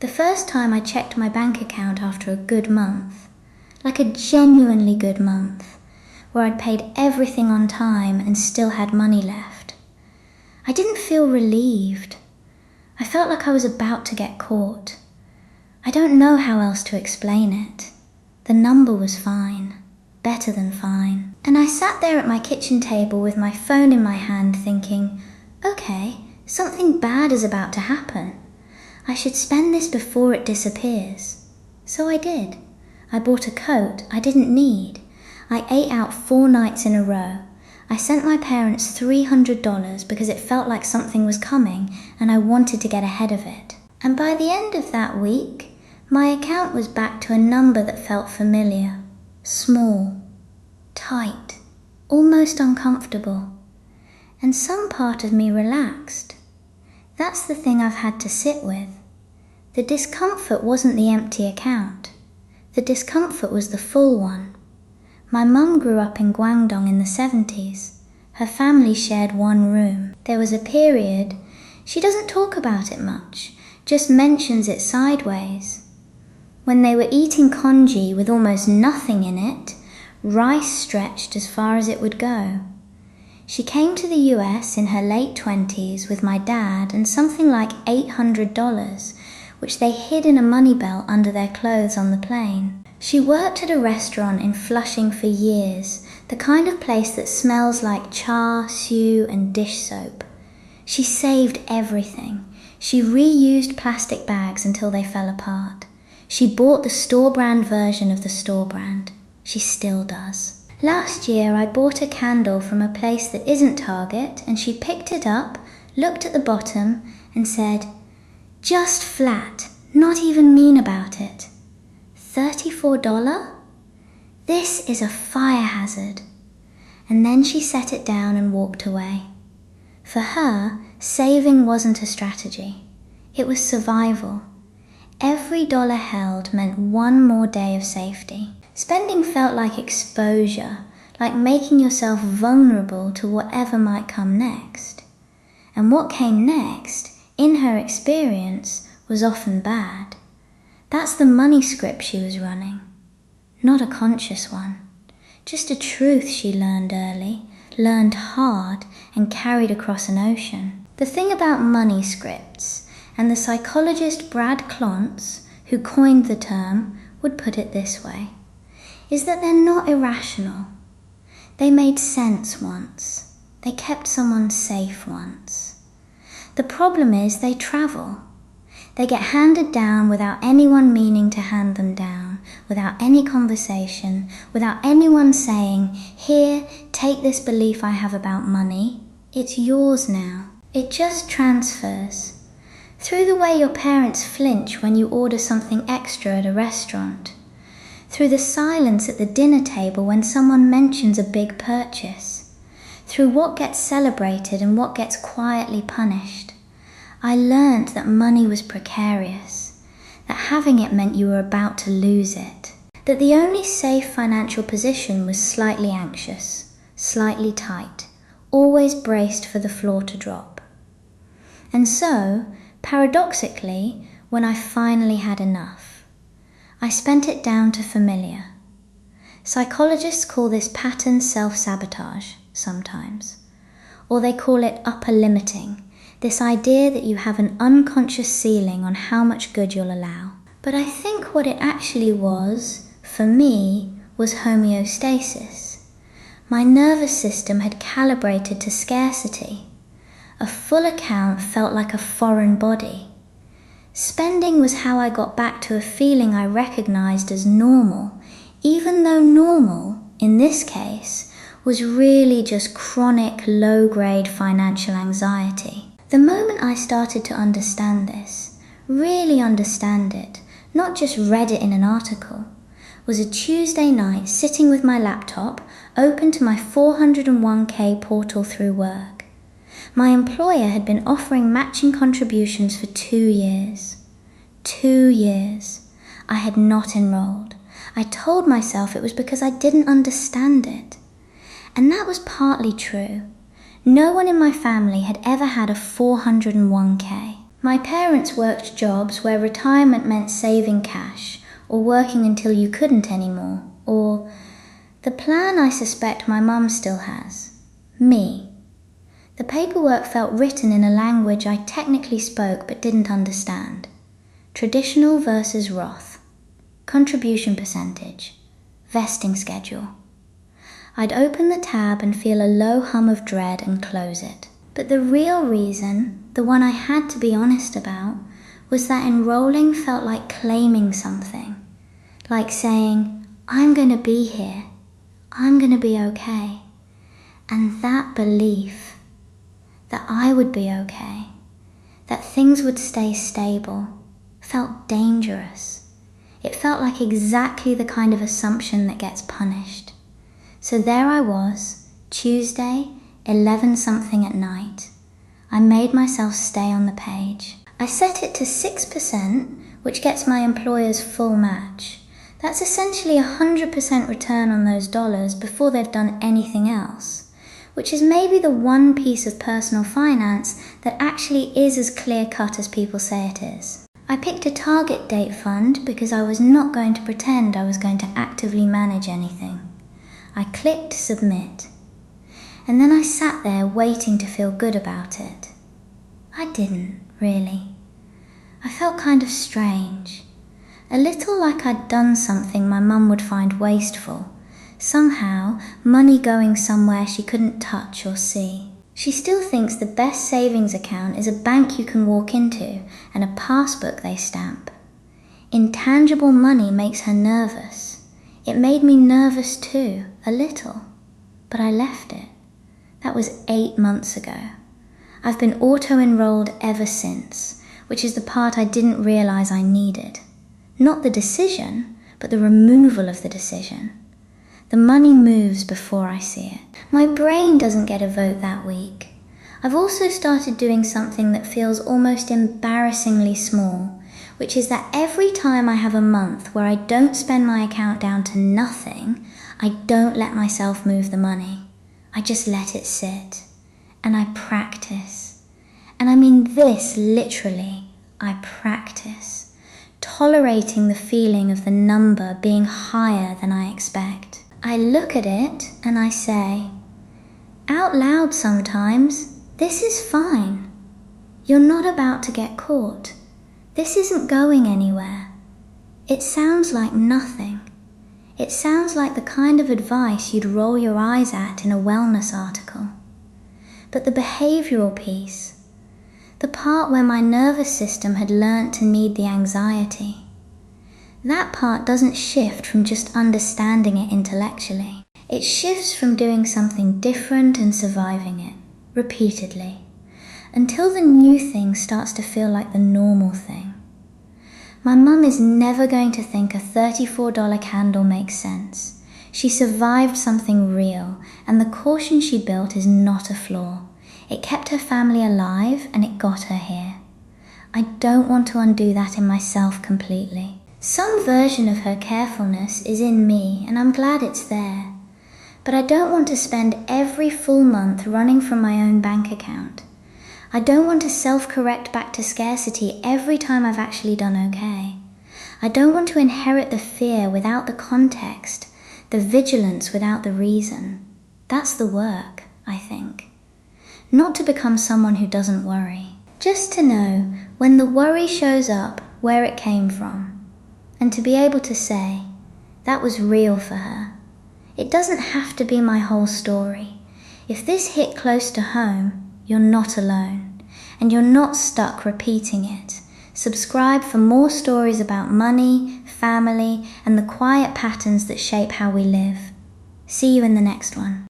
The first time I checked my bank account after a good month, like a genuinely good month, where I'd paid everything on time and still had money left, I didn't feel relieved. I felt like I was about to get caught. I don't know how else to explain it. The number was fine, better than fine. And I sat there at my kitchen table with my phone in my hand thinking, okay, something bad is about to happen. I should spend this before it disappears. So I did. I bought a coat I didn't need. I ate out 4 nights in a row. I sent my parents $300 because it felt like something was coming and I wanted to get ahead of it. And by the end of that week, my account was back to a number that felt familiar. Small, tight, almost uncomfortable. And some part of me relaxed. That's the thing I've had to sit with. The discomfort wasn't the empty account. The discomfort was the full one. My mum grew up in Guangdong in the 70s. Her family shared one room. There was a period, she doesn't talk about it much, just mentions it sideways, when they were eating congee with almost nothing in it, rice stretched as far as it would go. She came to the US in her late 20s with my dad and something like $800, which they hid in a money belt under their clothes on the plane. She worked at a restaurant in Flushing for years, the kind of place that smells like char, siu, and dish soap. She saved everything. She reused plastic bags until they fell apart. She bought the store brand version of the store brand. She still does. Last year I bought a candle from a place that isn't Target, and she picked it up, looked at the bottom, and said, "Just flat, not even mean about it. $34? This is a fire hazard." And then she set it down and walked away. For her, saving wasn't a strategy. It was survival. Every dollar held meant one more day of safety. Spending felt like exposure, like making yourself vulnerable to whatever might come next. And what came next, in her experience, was often bad. That's the money script she was running. Not a conscious one. Just a truth she learned early, learned hard, and carried across an ocean. The thing about money scripts, and the psychologist Brad Klontz, who coined the term, would put it this way, is that they're not irrational. They made sense once. They kept someone safe once. The problem is they travel. They get handed down without anyone meaning to hand them down, without any conversation, without anyone saying, "Here, take this belief I have about money. It's yours now." It just transfers. Through the way your parents flinch when you order something extra at a restaurant. Through the silence at the dinner table when someone mentions a big purchase. Through what gets celebrated and what gets quietly punished. I learned that money was precarious, that having it meant you were about to lose it, that the only safe financial position was slightly anxious, slightly tight, always braced for the floor to drop. And so, paradoxically, when I finally had enough, I spent it down to familiar. Psychologists call this pattern self-sabotage sometimes, or they call it upper limiting, this idea that you have an unconscious ceiling on how much good you'll allow. But I think what it actually was, for me, was homeostasis. My nervous system had calibrated to scarcity. A full account felt like a foreign body. Spending was how I got back to a feeling I recognized as normal, even though normal, in this case, was really just chronic, low-grade financial anxiety. The moment I started to understand this, really understand it, not just read it in an article, was a Tuesday night sitting with my laptop open to my 401k portal through work. My employer had been offering matching contributions for 2 years. 2 years. I had not enrolled. I told myself it was because I didn't understand it. And that was partly true. No one in my family had ever had a 401k. My parents worked jobs where retirement meant saving cash, or working until you couldn't anymore, or the plan I suspect my mum still has. Me. The paperwork felt written in a language I technically spoke but didn't understand. Traditional versus Roth. Contribution percentage. Vesting schedule. I'd open the tab and feel a low hum of dread and close it. But the real reason, the one I had to be honest about, was that enrolling felt like claiming something. Like saying, I'm going to be here. I'm going to be okay. And that belief, that I would be okay, that things would stay stable, felt dangerous. It felt like exactly the kind of assumption that gets punished. So there I was, Tuesday, 11-something at night. I made myself stay on the page. I set it to 6%, which gets my employer's full match. That's essentially 100% return on those dollars before they've done anything else, which is maybe the one piece of personal finance that actually is as clear-cut as people say it is. I picked a target date fund because I was not going to pretend I was going to actively manage anything. I clicked submit, and then I sat there waiting to feel good about it. I didn't, really. I felt kind of strange. A little like I'd done something my mum would find wasteful. Somehow, money going somewhere she couldn't touch or see. She still thinks the best savings account is a bank you can walk into and a passbook they stamp. Intangible money makes her nervous. It made me nervous too, a little. But I left it. That was 8 months ago. I've been auto-enrolled ever since, which is the part I didn't realize I needed. Not the decision, but the removal of the decision. The money moves before I see it. My brain doesn't get a vote that week. I've also started doing something that feels almost embarrassingly small, which is that every time I have a month where I don't spend my account down to nothing, I don't let myself move the money. I just let it sit. And I practice. And I mean this literally. I practice. Tolerating the feeling of the number being higher than I expect. I look at it and I say, out loud sometimes, this is fine. You're not about to get caught. This isn't going anywhere. It sounds like nothing. It sounds like the kind of advice you'd roll your eyes at in a wellness article. But the behavioral piece, the part where my nervous system had learnt to need the anxiety, that part doesn't shift from just understanding it intellectually. It shifts from doing something different and surviving it, repeatedly, until the new thing starts to feel like the normal thing. My mum is never going to think a $34 candle makes sense. She survived something real, and the caution she built is not a flaw. It kept her family alive, and it got her here. I don't want to undo that in myself completely. Some version of her carefulness is in me, and I'm glad it's there. But I don't want to spend every full month running from my own bank account. I don't want to self-correct back to scarcity every time I've actually done okay. I don't want to inherit the fear without the context, the vigilance without the reason. That's the work, I think. Not to become someone who doesn't worry. Just to know when the worry shows up where it came from. And to be able to say, that was real for her. It doesn't have to be my whole story. If this hit close to home, you're not alone. And you're not stuck repeating it. Subscribe for more stories about money, family, and the quiet patterns that shape how we live. See you in the next one.